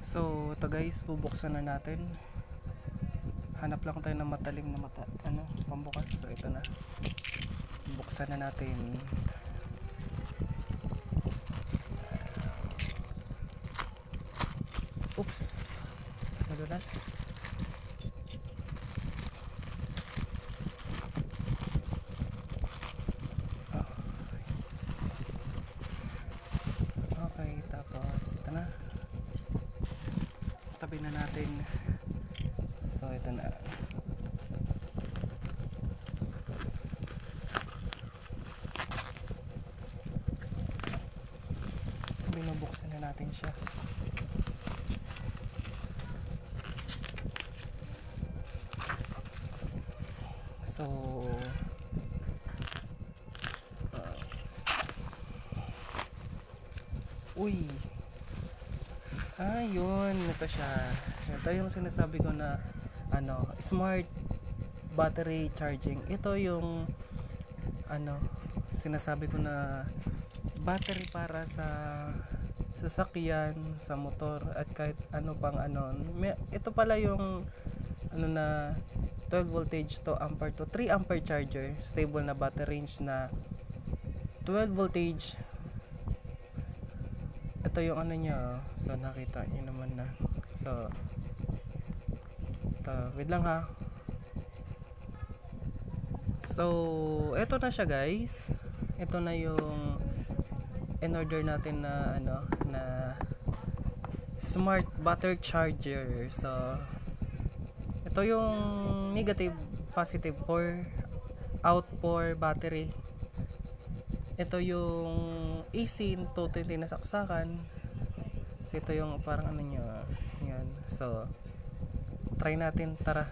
So, ito guys, bubuksan na natin. Hanap lang tayo ng matalim na pambukas. So, ito na. Buksan na natin. Oops. Nadulas. Okay, tapos ito na. Tabi na natin. So, ito na. Binubuksan na natin siya. So, uy. Yun. Ito siya. Ito yung sinasabi ko na smart battery charging. Ito yung sinasabi ko na battery para sa sasakyan, sa motor at kahit ano pang ito pala yung na 12 voltage to ampere to 3 ampere charger, stable na battery range na 12 voltage. Ito yung niya. So nakita niyo naman na. So ito, wait lang ha. So ito na siya guys. Ito na yung in order natin na na smart battery charger. So ito yung negative, positive for out for battery. Ito yung AC 220 na saksakan. So ito yung parang niya. Yan. So try natin, tara.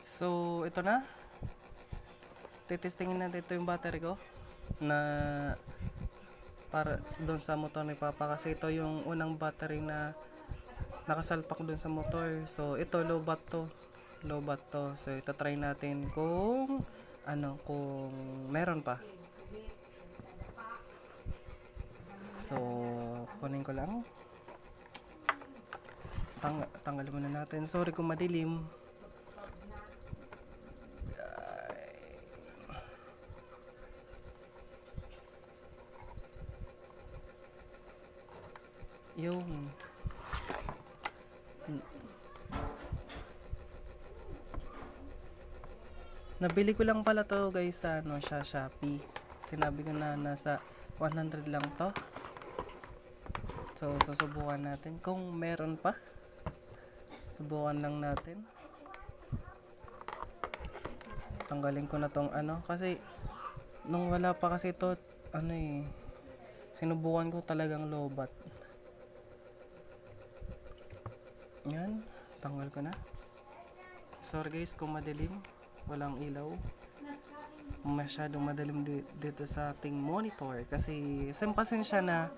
So ito na. Titestingin natin ito yung battery ko na para doon sa motor ni Papa, kasi ito yung unang battery na nakasalpak doon sa motor. So ito low bat to. So ito try natin kung kung meron pa. So kunin ko lang. Tanggalin muna natin. Sorry kung madilim. Yung nabili ko lang pala to guys sa Shopee. Sinabi ko na nasa 100 lang to. So susubukan natin kung meron pa. Subukan lang natin. Tanggalin ko na tong kasi nung wala pa kasi to sinubukan ko talagang lobat. Yan, tanggal ko na. Sorry guys kung madilim, walang ilaw. Masyadong madilim dito sa ating monitor kasi pasensya na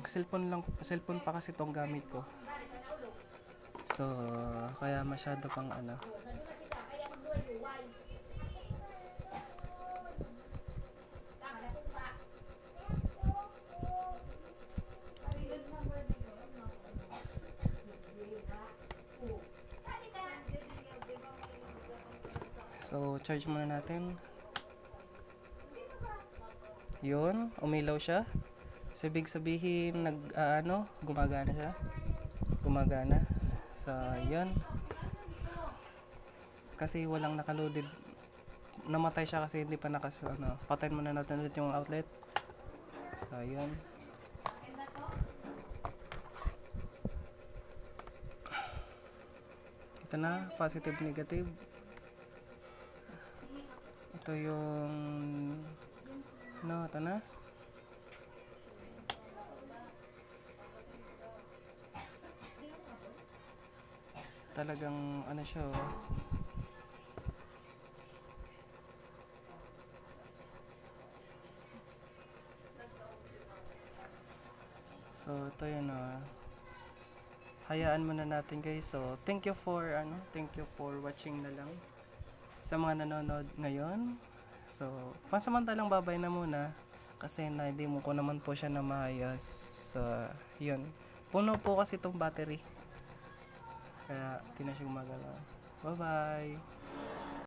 cellphone pa kasi tong gamit ko. So kaya masyado pang So charge muna natin. Yun, umilaw siya. So ibig sabihin gumagana siya. Gumagana. So yun. Kasi walang nakaloaded. Namatay siya kasi hindi pa patayin muna natin ulit yung outlet. So yun. Ito na, positive, negative. Ito yung ito na. Talagang siya So ito yun hayaan muna natin guys. So thank you for watching na lang sa mga nanonood ngayon. So pansamantalang babay na muna kasi na-demo ko naman po siya na maayos. Yun. Puno po kasi itong battery. Kaya di na siya gumagalaw. Bye-bye!